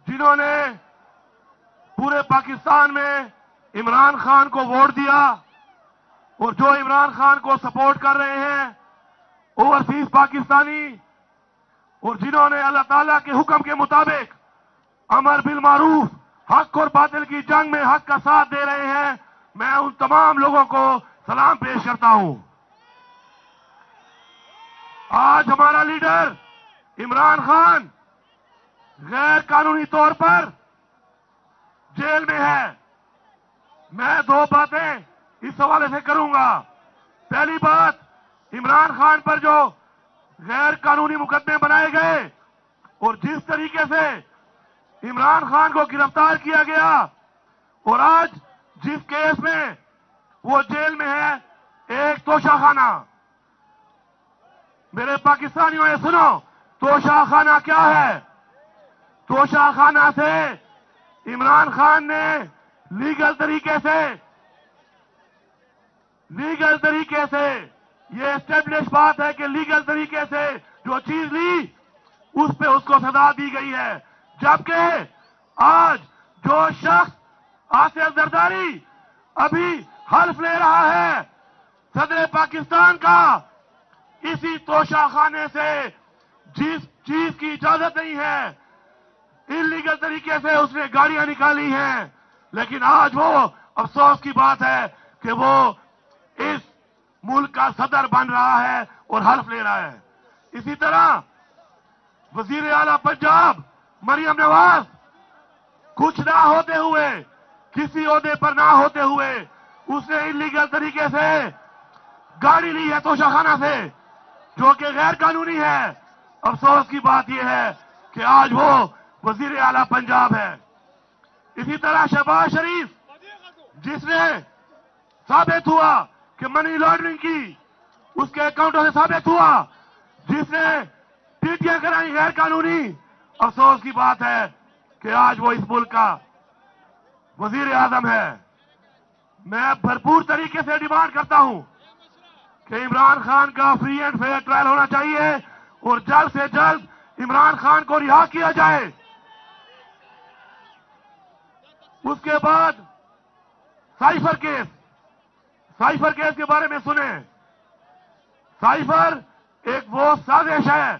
جنہوں نے پورے پاکستان میں عمران خان کو ووٹ دیا اور جو عمران خان کو سپورٹ کر رہے ہیں اوورسیز پاکستانی، اور جنہوں نے اللہ تعالیٰ کے حکم کے مطابق امر بالمعروف حق اور باطل کی جنگ میں حق کا ساتھ دے رہے ہیں، میں ان تمام لوگوں کو سلام پیش کرتا ہوں۔ آج ہمارا لیڈر عمران خان غیر قانونی طور پر جیل میں ہے۔ میں دو باتیں اس حوالے سے کروں گا۔ پہلی بات، عمران خان پر جو غیر قانونی مقدمے بنائے گئے اور جس طریقے سے عمران خان کو گرفتار کیا گیا اور آج جس کیس میں وہ جیل میں ہے، ایک توشہ خانہ۔ میرے پاکستانیوں نے سنو، توشہ خانہ کیا ہے؟ توشہ خانہ سے عمران خان نے لیگل طریقے سے یہ اسٹیبلش بات ہے کہ لیگل طریقے سے جو چیز لی اس پہ اس کو سزا دی گئی ہے، جبکہ آج جو شخص آصف زرداری ابھی حلف لے رہا ہے صدر پاکستان کا، اسی توشہ خانے سے جس چیز کی اجازت نہیں ہے، انلیگل طریقے سے اس نے گاڑیاں نکالی ہیں، لیکن آج وہ افسوس کی بات ہے کہ وہ اس ملک کا صدر بن رہا ہے اور حلف لے رہا ہے۔ اسی طرح وزیر اعلیٰ پنجاب مریم نواز کچھ نہ ہوتے ہوئے، کسی عہدے پر نہ ہوتے ہوئے، اس نے انلیگل طریقے سے گاڑی لی ہے توشہ خانہ سے، جو کہ غیر قانونی ہے۔ افسوس کی بات یہ ہے کہ آج وہ وزیر اعلیٰ پنجاب ہے۔ اسی طرح شہباز شریف، جس نے ثابت ہوا کہ منی لانڈرنگ کی اس کے اکاؤنٹوں سے ثابت ہوا، جس نے ٹیٹیاں کرائی غیر قانونی، افسوس کی بات ہے کہ آج وہ اس ملک کا وزیر اعظم ہے۔ میں بھرپور طریقے سے ڈیمانڈ کرتا ہوں کہ عمران خان کا فری اینڈ فیئر ٹرائل ہونا چاہیے اور جلد سے جلد عمران خان کو رہا کیا جائے۔ اس کے بعد سائفر کیس کے بارے میں سنیں۔ سائفر ایک وہ سازش ہے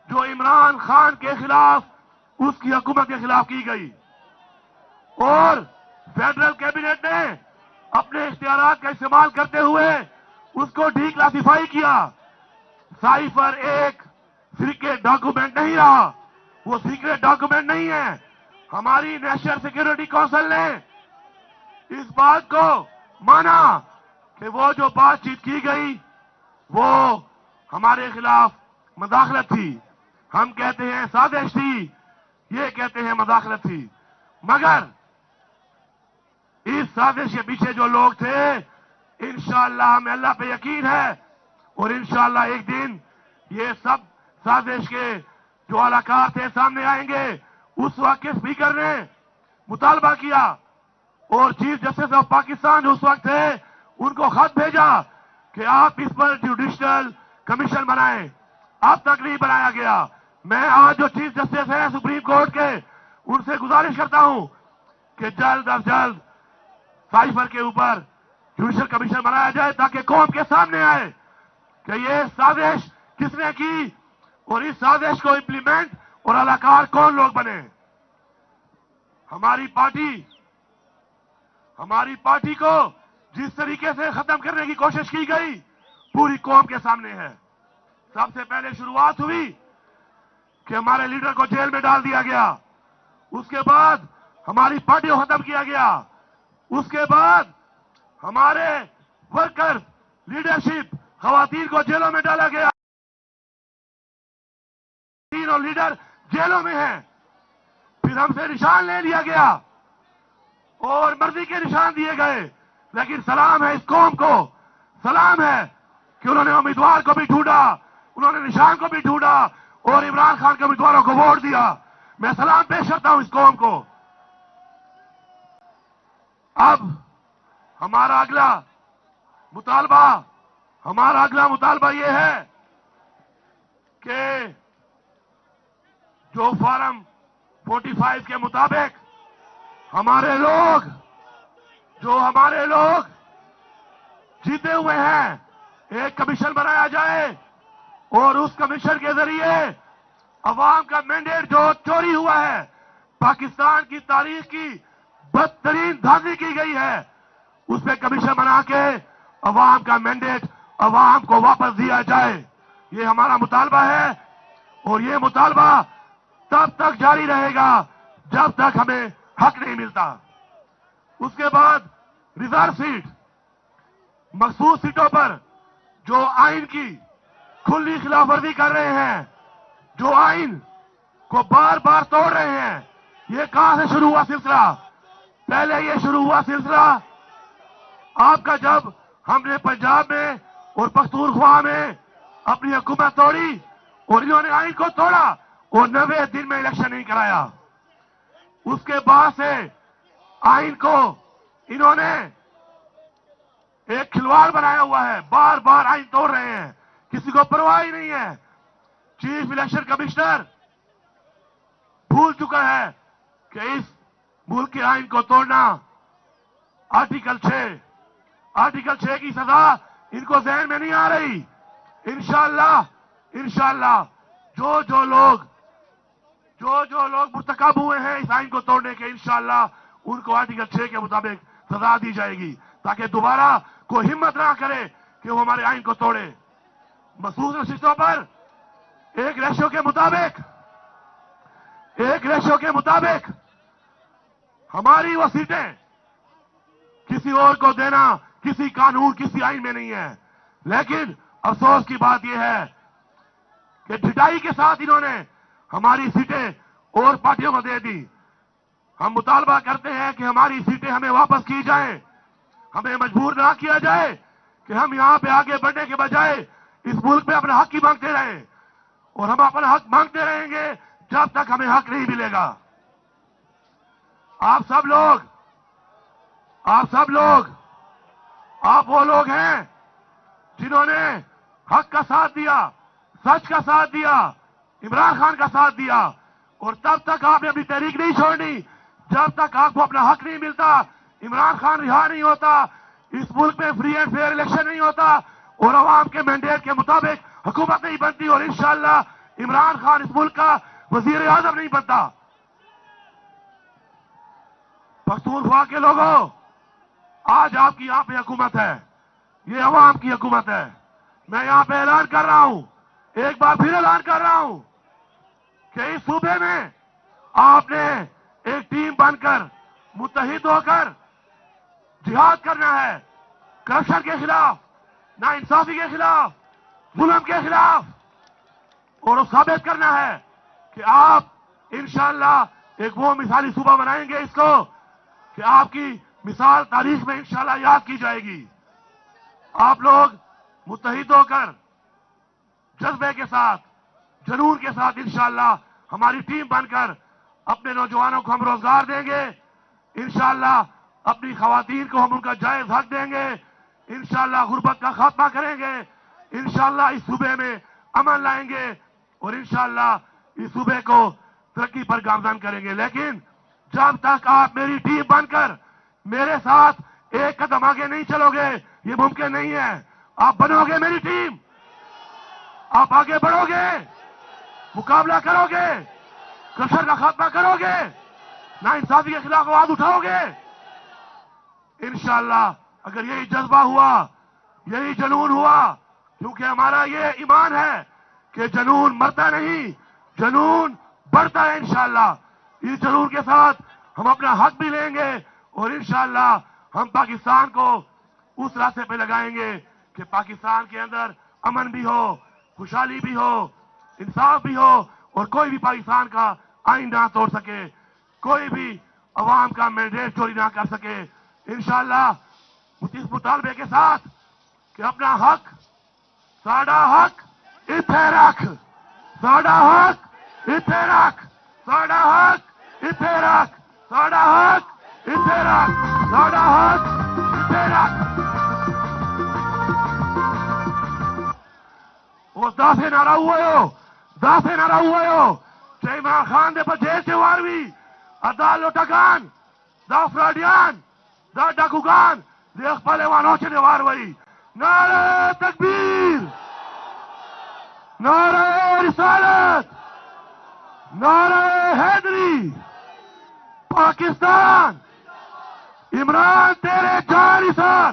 جو عمران خان کے خلاف، اس کی حکومت کے خلاف کی گئی، اور فیڈرل کیبنٹ نے اپنے اختیارات کا استعمال کرتے ہوئے اس کو ڈی کلاسیفائی کیا۔ سائفر ایک سیکریٹ ڈاکومنٹ نہیں رہا، وہ سیکریٹ ڈاکومنٹ نہیں ہے۔ ہماری نیشنل سیکورٹی کونسل نے اس بات کو مانا کہ وہ جو بات چیت کی گئی وہ ہمارے خلاف مداخلت تھی۔ ہم کہتے ہیں سازش تھی، یہ کہتے ہیں مداخلت تھی، مگر اس سازش کے پیچھے جو لوگ تھے، انشاءاللہ ہمیں اللہ پہ یقین ہے، اور انشاءاللہ ایک دن یہ سب سازش کے جو اہلکار تھے سامنے آئیں گے۔ اس وقت کے اسپیکر نے مطالبہ کیا اور چیف جسٹس آف پاکستان جو اس وقت تھے ان کو خط بھیجا کہ آپ اس پر جوڈیشل کمیشن بنائیں، اب تک نہیں بنایا گیا۔ میں آج جو چیف جسٹس ہیں سپریم کورٹ کے، ان سے گزارش کرتا ہوں کہ جلد از جلد سائفر کے اوپر جوڈیشل کمیشن بنایا جائے تاکہ قوم کے سامنے آئے کہ یہ سازش کس نے کی اور اس سازش کو امپلیمنٹ اور اہلکار کون لوگ بنے۔ ہماری پارٹی کو جس طریقے سے ختم کرنے کی کوشش کی گئی پوری قوم کے سامنے ہے۔ سب سے پہلے شروعات ہوئی کہ ہمارے لیڈر کو جیل میں ڈال دیا گیا، اس کے بعد ہماری پارٹی کو ختم کیا گیا، اس کے بعد ہمارے ورکر لیڈرشپ خواتین کو جیلوں میں ڈالا گیا، اور لیڈر جیلوں میں ہیں۔ پھر ہم سے نشان لے لیا گیا اور مرضی کے نشان دیے گئے، لیکن سلام ہے اس قوم کو، سلام ہے کہ انہوں نے امیدوار کو بھی ڈھونڈا، انہوں نے نشان کو بھی ڈھونڈا اور عمران خان کے امیدواروں کو ووٹ دیا۔ میں سلام پیش کرتا ہوں اس قوم کو۔ اب ہمارا اگلا مطالبہ یہ ہے کہ جو فارم 45 के मुताबिक हमारे लोग जीते हुए हैं, एक कमीशन बनाया जाए और उस कमीशन के जरिए अवाम का मैंडेट जो चोरी हुआ है, पाकिस्तान की तारीख की बदतरीन धांधली की गई है, उस पे कमीशन बना के अवाम का मैंडेट अवाम को वापस दिया जाए। ये हमारा मुतालबा है और ये मुतालबा तब तक जारी रहेगा जब तक हमें हक नहीं मिलता। उसके बाद रिजर्व सीट, मखसूस सीटों पर जो आइन की खुली खिलाफवर्जी कर रहे हैं, जो आइन को बार बार तोड़ रहे हैं, ये कहां से शुरू हुआ सिलसिला? पहले ये शुरू हुआ सिलसिला आपका जब हमने पंजाब में और पख्तूनख्वा में अपनी हुकूमत तोड़ी और इन्होंने आइन को तोड़ा और 90 दिन में इलेक्शन नहीं कराया। उसके बाद से आइन को इन्होंने एक खिलवाड़ बनाया हुआ है, बार बार आइन तोड़ रहे हैं, किसी को परवाह ही नहीं है। चीफ इलेक्शन कमिश्नर भूल चुका है कि इस मुल्क के आइन को तोड़ना आर्टिकल 6 की सजा इनको ज़हन में नहीं आ रही। इंशाअल्लाह जो लोग मुर्तकब हुए हैं इस आइन को तोड़ने के, इंशाअल्लाह उनको आर्टिकल 6 के मुताबिक सजा दी जाएगी, ताकि दोबारा कोई हिम्मत ना करे कि वो हमारे आइन को तोड़े। मखसूस नशिस्तों पर एक रेशो के मुताबिक हमारी वो सीटें किसी और को देना किसी कानून, किसी आइन में नहीं है। लेकिन अफसोस की बात यह है कि ढिठाई के साथ इन्होंने हमारी सीटें और पार्टियों को दे दी। हम मुतालबा करते हैं कि हमारी सीटें हमें वापस की जाएं, हमें मजबूर ना किया जाए कि हम यहां पे आगे बढ़ने के बजाय इस मुल्क में अपना हक ही मांगते रहें, और हम अपना हक मांगते रहेंगे जब तक हमें हक नहीं मिलेगा। आप वो लोग हैं जिन्होंने हक का साथ दिया, सच का साथ दिया, इमरान खान का साथ दिया, और तब तक आपने अपनी तहरीक नहीं छोड़नी जब तक आपको अपना हक नहीं मिलता, इमरान खान रिहा नहीं होता, इस मुल्क में फ्री एंड फेयर इलेक्शन नहीं होता और अवाम के मैंडेट के मुताबिक हुकूमत नहीं बनती, और इंशाअल्लाह इमरान खान इस मुल्क का वजीर आजम नहीं बनता। पख्तूनख्वा के लोगों, आज आपकी यहां पे हुकूमत है, ये अवाम की हुकूमत है। मैं यहां पे ऐलान कर रहा हूं, एक बार फिर ऐलान कर रहा हूं कि इस सूबे में आपने एक टीम बनकर मुत्तहिद होकर जिहाद करना है, करप्शन के खिलाफ, नाइंसाफी के खिलाफ, जुल्म के खिलाफ, और वो साबित करना है कि आप इंशाअल्लाह एक वो मिसाली सूबा बनाएंगे इसको कि आपकी मिसाल तारीख में इंशाअल्लाह याद की जाएगी। आप लोग मुत्तहिद होकर जज्बे के साथ, जुनून के साथ इंशाअल्लाह हमारी टीम बनकर अपने नौजवानों को हम रोजगार देंगे, इंशाअल्लाह अपनी खवातीन को हम उनका जायज हक देंगे, इंशाअल्लाह गुर्बत का खात्मा करेंगे, इंशाअल्लाह इस सूबे में अमन लाएंगे और इंशाअल्लाह इस सूबे को तरक्की पर गामजन करेंगे। लेकिन जब तक आप मेरी टीम बनकर मेरे साथ एक कदम आगे नहीं चलोगे, ये मुमकिन नहीं है। आप बनोगे मेरी टीम, आप आगे बढ़ोगे, मुकाबला करोगे, करप्शन का खात्मा करोगे, नाइंसाफी के खिलाफ आवाज उठाओगे, इंशाअल्लाह। अगर यही जज्बा हुआ, यही जुनून हुआ, क्योंकि हमारा ये ईमान है कि जुनून मरता नहीं, जुनून बढ़ता है इंशाअल्लाह। इस जुनून के साथ हम अपना हक भी लेंगे और इंशाअल्लाह हम पाकिस्तान को उस रास्ते पे लगाएंगे कि पाकिस्तान के अंदर अमन भी हो, खुशहाली भी हो, इंसाफ भी हो, और कोई भी पाकिस्तान का आइन ना तोड़ सके, कोई भी अवाम का मैंडेट चोरी ना कर सके। इंशाअल्लाह इस मुतालबे के साथ कि अपना हक, साडा हक इत्थे रख, साडा हक इत्थे रख, साडा हक इत्थे रख, साडा हक इत्थे रख, साडा हक इत्थे रख। वो दाफे नारा हुए हो تے عمران خان دے بجے سے واروی ادا لوٹاگان دا فراڈیان دا ڈاکوگان دے اخبال وانو چنے واروی نعرہ تکبیر نعرہ رسالت نعرہ حیدری پاکستان عمران تیرے جان نثار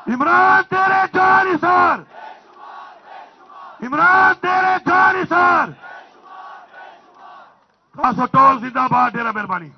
عمران تیرے جان نثار عمران تیرے جان نثار خاصو ٹول زندہ باد ڈیرہ مہربانی